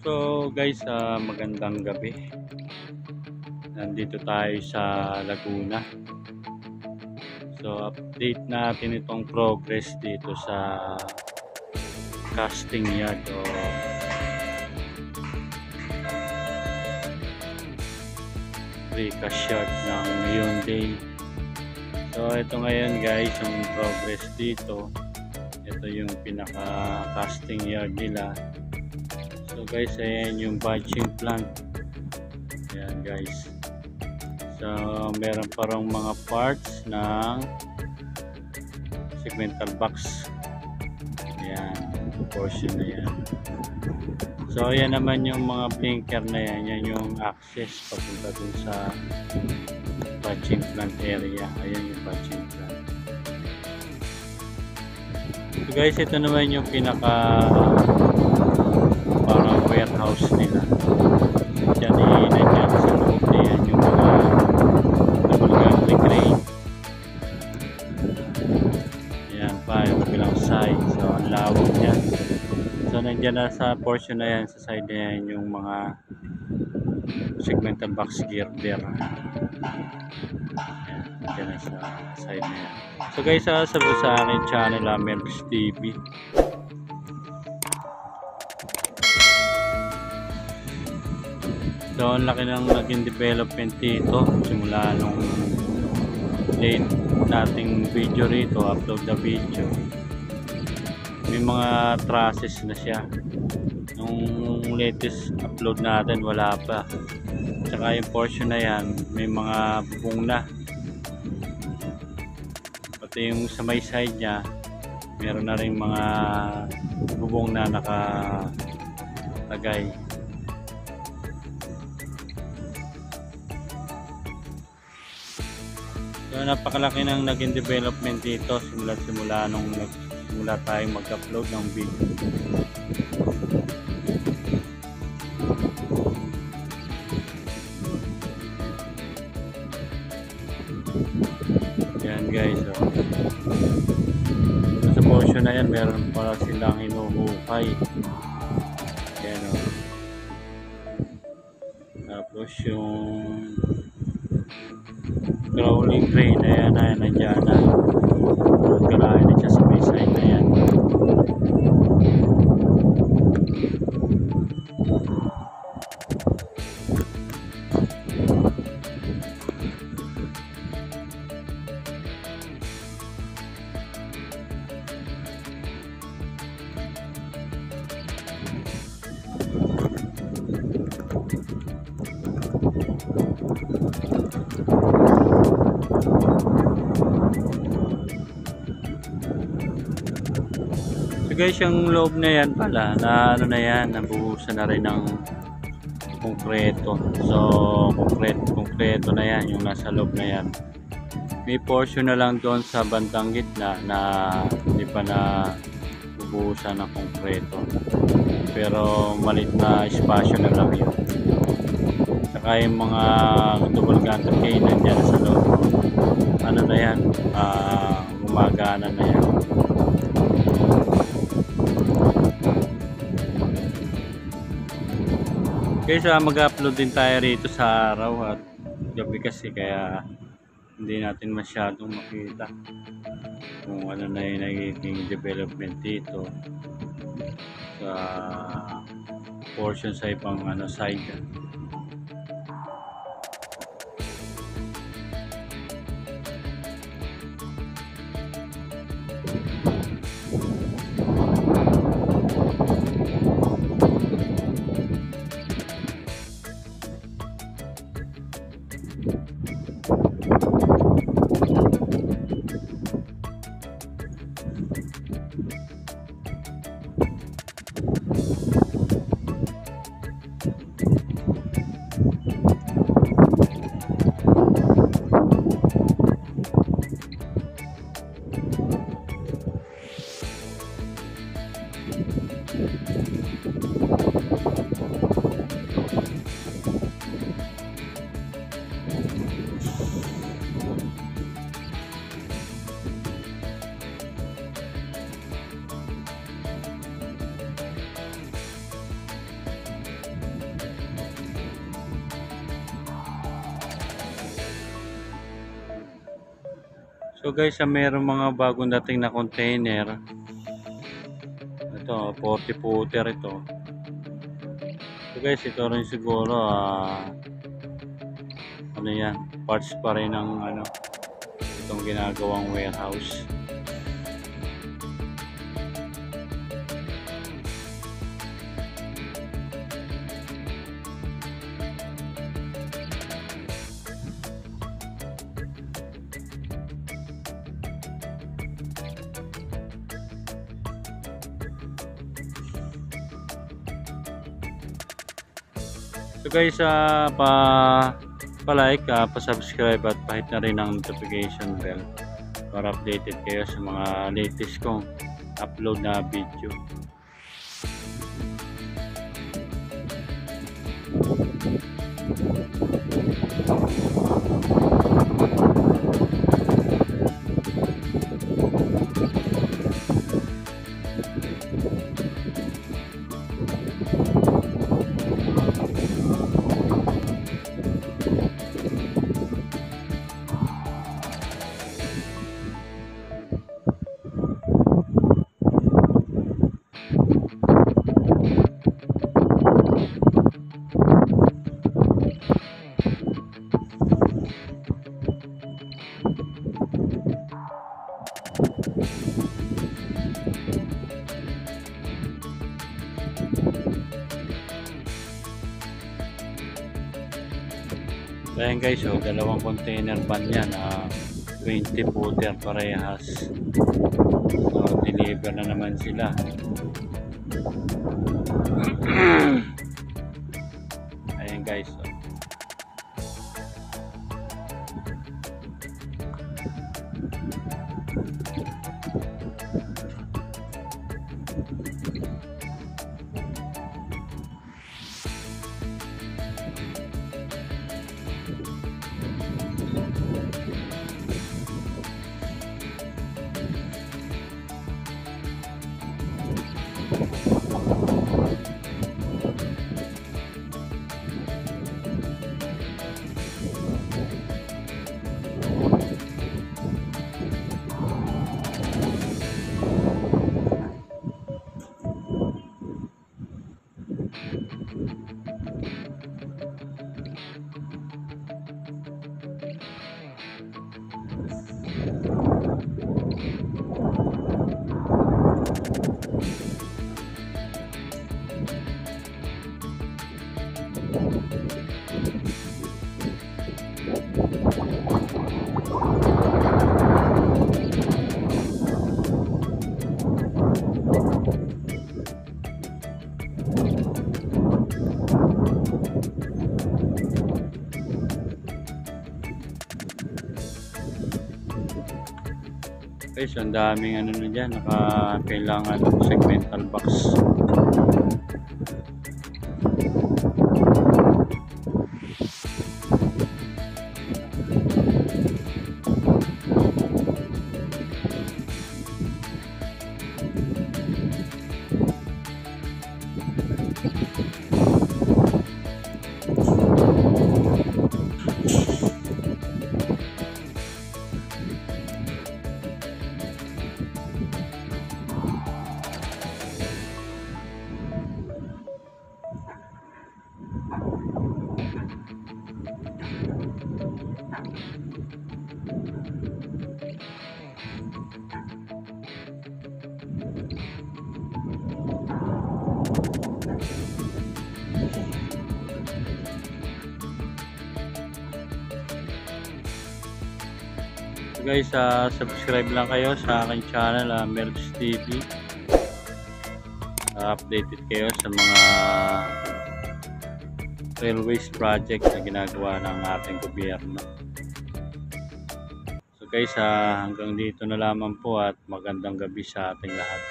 So guys, magandang gabi. Nandito tayo sa Laguna. So update natin itong progress dito sa casting yard o precast yard ng Hyundai. So ito ngayon guys, yung progress dito. Ito yung pinaka casting yard nila. So guys, ayan yung batching plant. Ayan guys. So meron parang mga parts ng segmental box. Ayan, portion na yan. So ayan naman yung mga blinker na yan. Yan yung access papunta dun sa batching plant area. Ayan yung batching plant. So guys, ito naman yung pinaka parang warehouse nila. Nandiyan sa loob na yan yung mga double gantry crane. Ayan pa yung kabilang side. So ang lawak yan. So nandiyan na sa portion na yan, sa side na yan yung mga segmental box girder. Ayan, nandiyan na sa side na yan. So guys, sabi sa akin channel Melvs TV. So ang laki ng naging development dito simula nung late nating video rito, upload the video. May mga trusses na siya. Nung latest upload natin wala pa. Tsaka yung portion na yan may mga bubong na. Pati yung sa may side nya meron na rin mga bubong na nakalagay. So napakalaki ng naging development dito simula nung nagsimula tayong mag-upload ng video. Yan guys, so sa portion na yan meron pa silang inuhukay. Yan o. Tapos yung crawling crane na yan ay nandiyan na. Magkarahin na siya sa may side na yan. Guys, yung loob na yan pala na ano na yan, nabuhusan na rin ng konkreto. So konkreto na yan yung nasa loob na yan. May portion na lang doon sa bandang gitna na hindi pa na bubuhusan ng konkreto, pero maliit na espasyo na lang yun. Saka yung mga double gantry crane nandiyan sa loob, ano na yan, gumagana na yan. Guys, mag-upload din tayo rito sa araw at gabi kasi kaya hindi natin masyadong makita kung ano na yung nagiging development dito sa portion sa ibang side. So guys, meron mga bagong dating na container. Ito, 40 footer ito. So guys, ito rin siguro ano yan, parts pa rin ng ano, itong ginagawang warehouse. So guys, pa-like, pa-subscribe at pa-hit na rin ang notification bell para updated kayo sa mga latest kong upload na video. So ayan guys, so dalawang container van yan, 20 footer parehas. So deliver na naman sila. Ayan guys, so. Guys, ang daming ano na dyan, kailangan ng segmental box. So guys, subscribe lang kayo sa aking channel, Melbs TV. Updated kayo sa mga railways project na ginagawa ng ating gobyerno. So guys, hanggang dito na lamang po at magandang gabi sa ating lahat.